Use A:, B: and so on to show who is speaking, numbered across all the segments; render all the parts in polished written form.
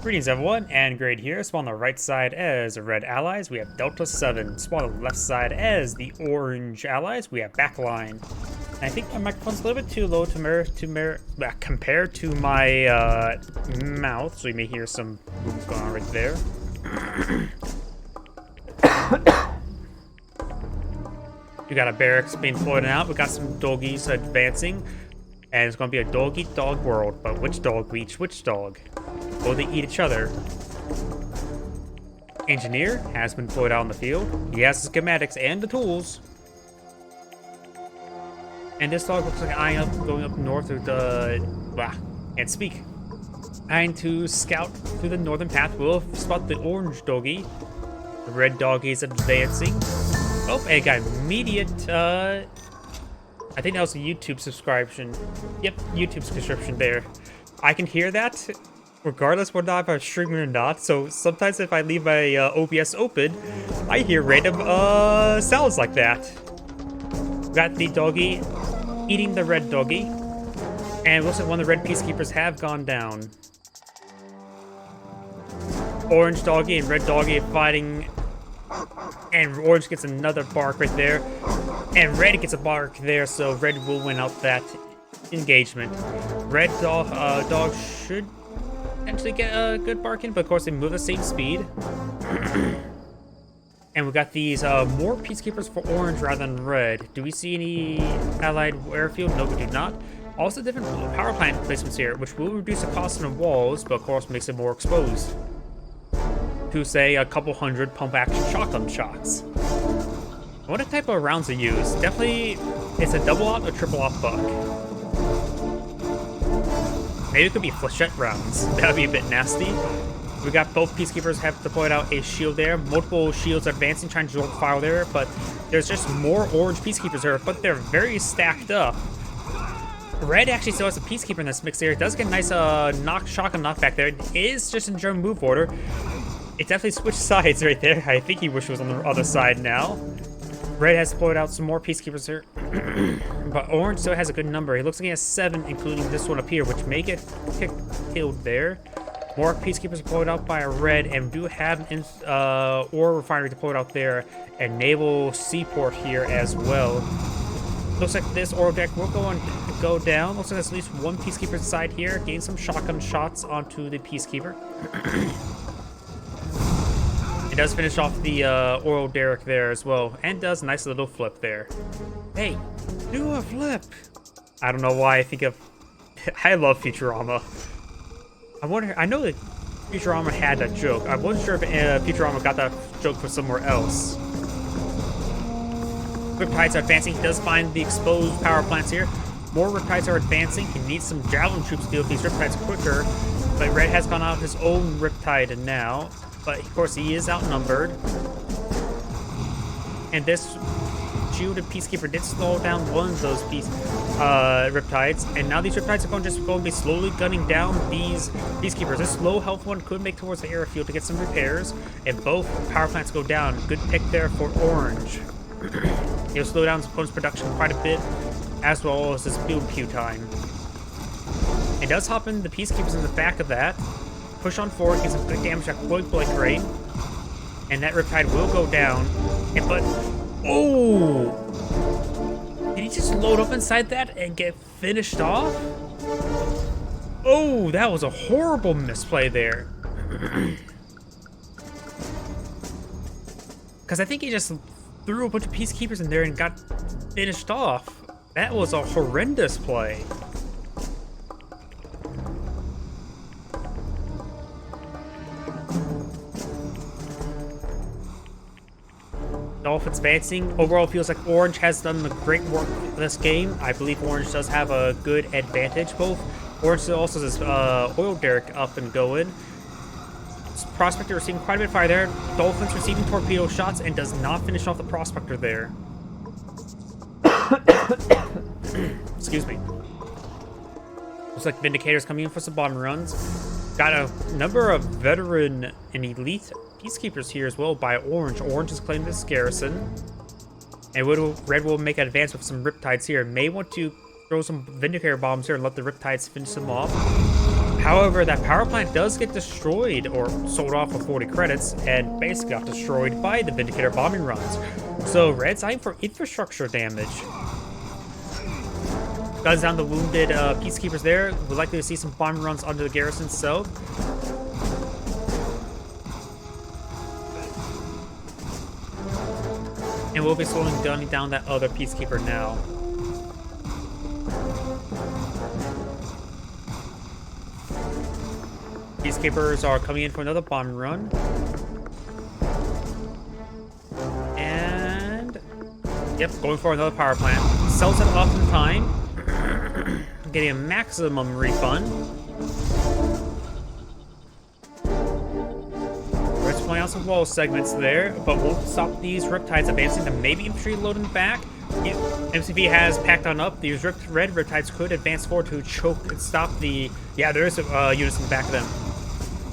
A: Greetings everyone, and Grade here. Spawn on the right side as the red allies, we have Delta 7. Spawn on the left side as the orange allies, we have Backline. And I think my microphone's a little bit too low to compare to my mouth, so you may hear some booms going on right there. We got a barracks being floated out, we got some doggies advancing. And it's going to be a dog-eat-dog world, but which dog eats which dog? Will they eat each other? Engineer has been deployed out in the field. He has the schematics and the tools. And this dog looks like eyeing up, going up north through the... can't speak. Eyeing to scout through the northern path. We'll spot the orange doggy. The red doggy is advancing. Oh, and got immediate, I think that was a YouTube subscription. Yep, YouTube subscription there. I can hear that, regardless whether I'm streaming or not. So sometimes if I leave my OBS open, I hear random sounds like that. Got the doggy eating the red doggy. And looks like one of the red peacekeepers have gone down. Orange doggy and red doggy fighting. And orange gets another bark right there. And red gets a bark there, so red will win out that engagement. Red dog should potentially get a good bark in, but of course they move the same speed. And we got these more peacekeepers for orange rather than red. Do we see any allied airfield? No, we do not. Also different power plant placements here, which will reduce the cost on the walls, but of course makes it more exposed. To say a couple hundred pump action shotgun shots. What type of rounds they use? Definitely, it's a double aught or triple aught buck. Maybe it could be flechette rounds. That would be a bit nasty. We got both peacekeepers have deployed out a shield there. Multiple shields advancing, trying to jolt fire there, but there's just more orange peacekeepers there, but they're very stacked up. Red actually still has a peacekeeper in this mix there. It does get a nice shotgun knockback there. It is just in German move order. It definitely switched sides right there. I think he wished it was on the other side now. Red has deployed out some more peacekeepers here. But orange still has a good number. He looks like he has 7, including this one up here, which may get killed there. More peacekeepers deployed out by a red, and do have an ore refinery deployed out there, and naval seaport here as well. Looks like this ore deck will go down. Looks like there's at least one peacekeeper inside here. Gain some shotgun shots onto the peacekeeper. It does finish off the oil derrick there as well, and does a nice little flip there. Hey, do a flip! I don't know why I think of... I love Futurama. I know that Futurama had that joke. I wasn't sure if Futurama got that joke from somewhere else. Riptides are advancing. He does find the exposed power plants here. More Riptides are advancing. He needs some Javelin troops to deal with these Riptides quicker. But Red has gone out his own Riptide now. But of course he is outnumbered. And this shielded peacekeeper did slow down one of those Riptides. And now these Riptides are going to be slowly gunning down these peacekeepers. This low health one could make towards the airfield to get some repairs. And both power plants go down. Good pick there for orange. He'll slow down his opponent's production quite a bit, as well as his pew pew time. It does hop in the peacekeepers in the back of that. Push on forward, get some good damage at point blank range, and that Riptide will go down. Oh! Did he just load up inside that and get finished off? Oh, that was a horrible misplay there. Because I think he just threw a bunch of peacekeepers in there and got finished off. That was a horrendous play. Dolphins advancing. Overall, feels like Orange has done the great work this game. I believe Orange does have a good advantage. Both Orange also has oil derrick up and going. Prospector receiving quite a bit of fire there. Dolphins receiving torpedo shots and does not finish off the Prospector there. Excuse me. Looks like Vindicators coming in for some bomb runs. Got a number of veteran and elite peacekeepers here as well by Orange. Orange is claiming this garrison. And Red will make an advance with some Riptides here. May want to throw some Vindicator bombs here and let the Riptides finish them off. However, that power plant does get destroyed or sold off for 40 credits and basically got destroyed by the Vindicator bombing runs. So Red's eyeing for infrastructure damage. Guns down the wounded peacekeepers there. We're likely to see some bombing runs under the garrison itself. And we'll be slowing down that other peacekeeper now. Peacekeepers are coming in for another bombing run. And yep, going for another power plant. Sells it off in time. Getting a maximum refund. Red's pulling out some wall segments there, but won't stop these Riptides advancing to maybe infantry loading back. MCV has packed on up. These red Riptides could advance forward to choke and stop the... Yeah, there is units in the back of them.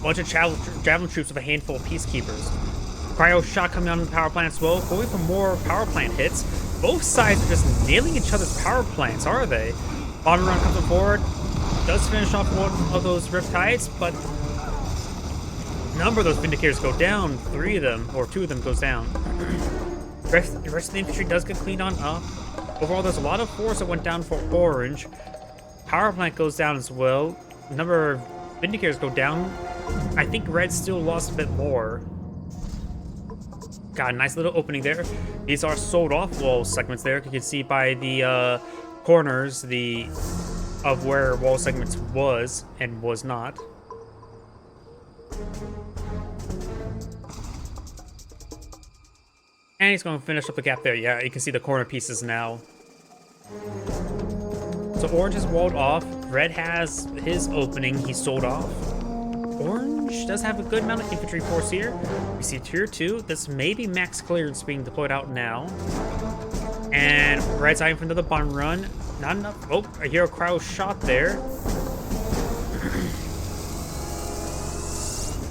A: A bunch of javelin troops with a handful of peacekeepers. Cryo shot coming on the power plant as well, going for more power plant hits. Both sides are just nailing each other's power plants, are they? Bombing run comes forward, does finish off one of those Riptides, but a number of those Vindicators go down. 3 of them, or 2 of them goes down. The rest of the infantry does get cleaned on up. Overall, there's a lot of force that went down for Orange. Power plant goes down as well. A number of Vindicators go down. I think Red still lost a bit more. Got a nice little opening there. These are sold off wall segments there. You can see by the corners of where wall segments was and was not. And he's going to finish up the gap there. Yeah, you can see the corner pieces now. So Orange is walled off. Red has his opening. He's sold off. Orange does have a good amount of infantry force here. We see tier 2. This may be max clearance being deployed out now. And Red's eyeing for another bomb run. Not enough. Oh, a hero cryo shot there.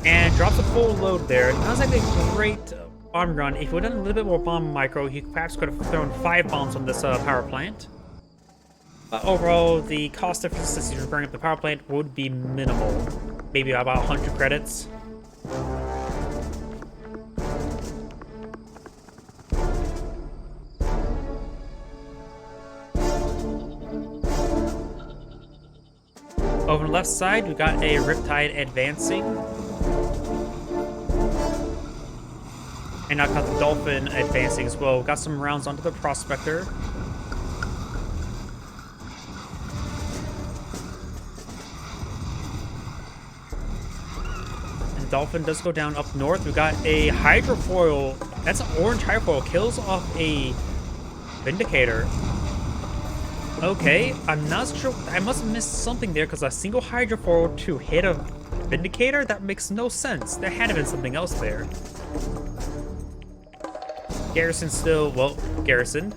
A: And drops a full load there. Not exactly a great bomb run. If he would have done a little bit more bomb micro, he perhaps could have thrown 5 bombs on this power plant. But overall, the cost difference to bring up the power plant would be minimal. Maybe about 100 credits. Over on the left side, we got a Riptide advancing. And I've got the Dolphin advancing as well. Got some rounds onto the Prospector. And Dolphin does go down up north. We got a Hydrofoil. That's an orange Hydrofoil. Kills off a Vindicator. Okay, I'm not sure. I must have missed something there because a single Hydrofoil to hit a Vindicator? That makes no sense. There had to have been something else there. Garrison still, well, garrisoned.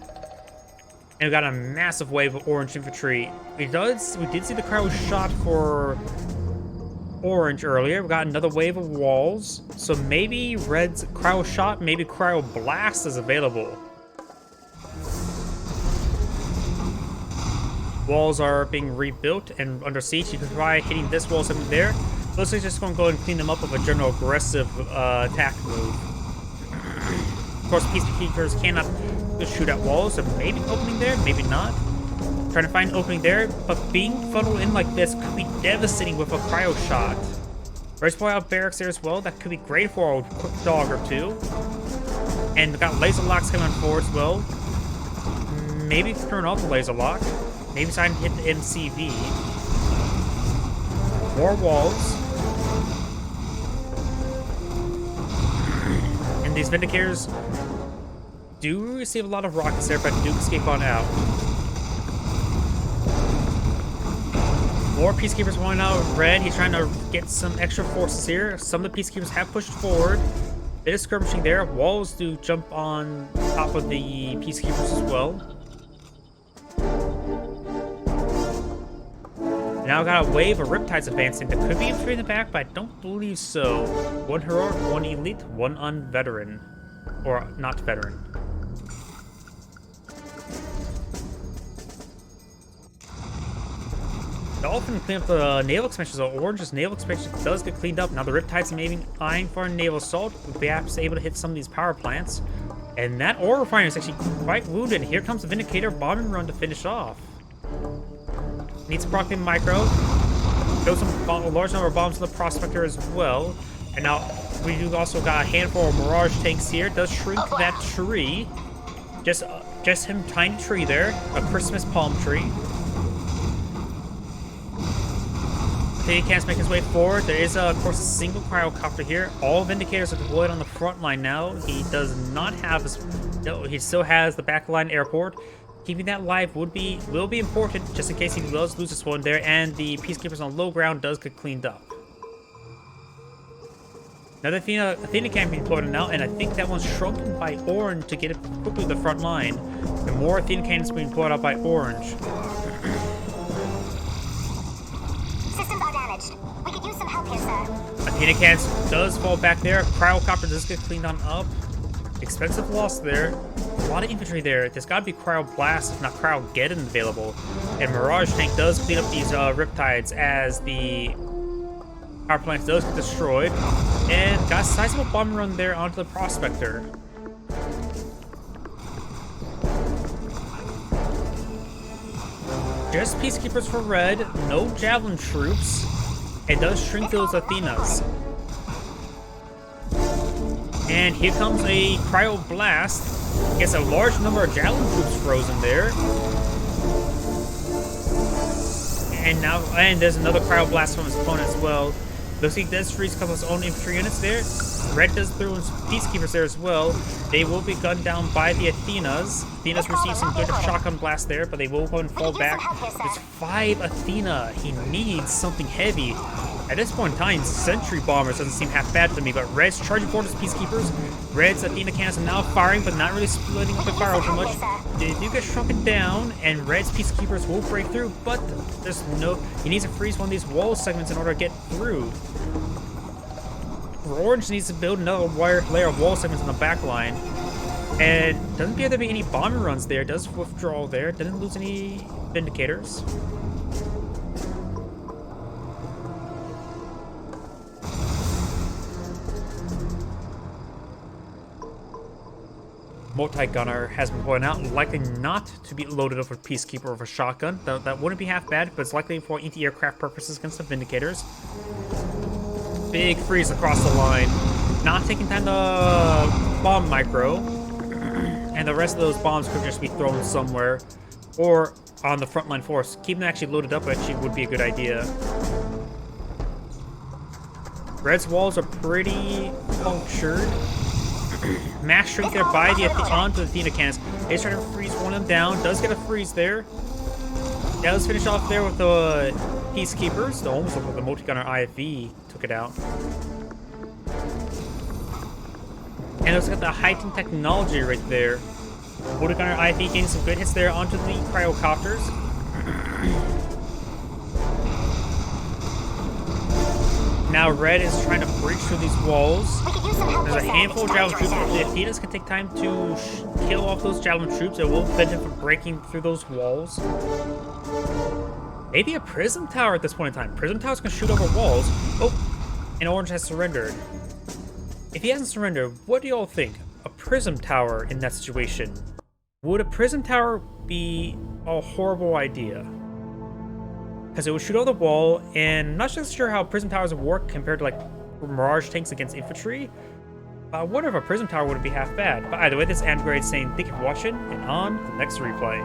A: And we got a massive wave of orange infantry. We did see the cryo shot for orange earlier. We got another wave of walls. So maybe Red's cryo shot, maybe cryo blast is available. Walls are being rebuilt and under siege. You can try hitting this wall segment there. Looks like just going to go and clean them up with a general aggressive attack move. Of course, peacekeepers cannot shoot at walls, so maybe opening there, maybe not. Trying to find an opening there, but being funneled in like this could be devastating with a cryo shot. Race point out barracks there as well. That could be great for a quick dog or 2. And we got laser locks coming on forward as well. Maybe turn off the laser lock. Maybe try and hit the MCV. More walls. And these Vindicators do receive a lot of rockets there, but do escape on out. More Peacekeepers going out. Red, he's trying to get some extra forces here. Some of the Peacekeepers have pushed forward. Bit of skirmishing there. Walls do jump on top of the Peacekeepers as well. Now we got a wave of Riptides advancing. That could be infantry in the back, but I don't believe so. 1 heroic, 1 elite, 1 unveteran. Or not veteran. Dolphin clean up the naval expansion, so Orange's naval expansion does get cleaned up. Now the Riptides may be eyeing for a naval assault, perhaps able to hit some of these power plants. And that ore refiner is actually quite wounded. Here comes the Vindicator bombing run to finish off. Needs to proc in micro. Throw a large number of bombs to the Prospector as well. And now we do also got a handful of Mirage tanks here. Does shrink that tree. Just him tiny tree there. A Christmas palm tree. He can't make his way forward. There is, of course, a single cryocopter here. All Vindicators are deployed on the front line now. He does not have his... No, he still has the backline airport. Keeping that live will be important, just in case he does lose this one there. And the Peacekeepers on low ground does get cleaned up. Another Athena can be deployed now, and I think that one's shrunken by Orange to get it quickly to the front line. The more Athena cannons being deployed out by Orange.
B: Systems are damaged. We could use some help here, sir.
A: Athena cannons does fall back there. Cryocopter does get cleaned on up. Expensive loss there. A lot of infantry there. There's got to be Cryo Blast, if not Cryogeddon, available. And Mirage Tank does clean up these Riptides as the power plant does get destroyed. And got a sizable bomb run there onto the Prospector. Just Peacekeepers for red, no Javelin troops. It does shrink those Athenas. And here comes a Cryo Blast. Gets a large number of Javelin troops frozen there. And there's another Cryo Blast from his opponent as well. Looks like he does freeze a couple of his own infantry units there. Red does throw in Peacekeepers there as well. They will be gunned down by the Athenas. Athenas receive some good shotgun blast there, but they will go and fall back. There's 5 Athena. He needs something heavy. At this point in time, Sentry Bombers doesn't seem half bad to me, but Red's charging forward his Peacekeepers. Red's Athena cannons are now firing, but not really splitting up the fire too much. They do get shrunken down, and Red's Peacekeepers will break through, but there's no... He needs to freeze one of these wall segments in order to get through. Orange needs to build another layer of wall segments on the back line. And doesn't appear to be any bombing runs there. Does withdraw there. Doesn't lose any Vindicators. Multi-gunner has been pointed out, likely not to be loaded up with Peacekeeper or a shotgun. That wouldn't be half bad, but it's likely for anti-aircraft purposes against the Vindicators. Big freeze across the line. Not taking time to bomb micro. And the rest of those bombs could just be thrown somewhere. Or on the frontline force. Keeping them actually loaded up actually would be a good idea. Red's walls are pretty punctured. Mass shrink there by onto the Athena cannons. He's trying to freeze one of them down. Does get a freeze there. Yeah, let's finish off there with the Peacekeepers. The almost looked like the multi-gunner IFV took it out. And let's get the heightened technology right there. Multi-gunner IFV getting some good hits there onto the cryocopters. Now Red is trying to breach through these walls. There's a handful of Javelin troops. If Athenas can take time to kill off those Javelin troops, it will prevent him from breaking through those walls. Maybe a Prism Tower at this point in time. Prism Towers can shoot over walls. Oh, and Orange has surrendered. If he hasn't surrendered, what do y'all think? A Prism Tower in that situation. Would a Prism Tower be a horrible idea? Because it would shoot over the wall, and I'm not just sure how Prism Towers work compared to like Mirage tanks against infantry. I wonder if a Prism Tower wouldn't be half bad. But either way, this is Android saying thank you for watching, and on to the next replay.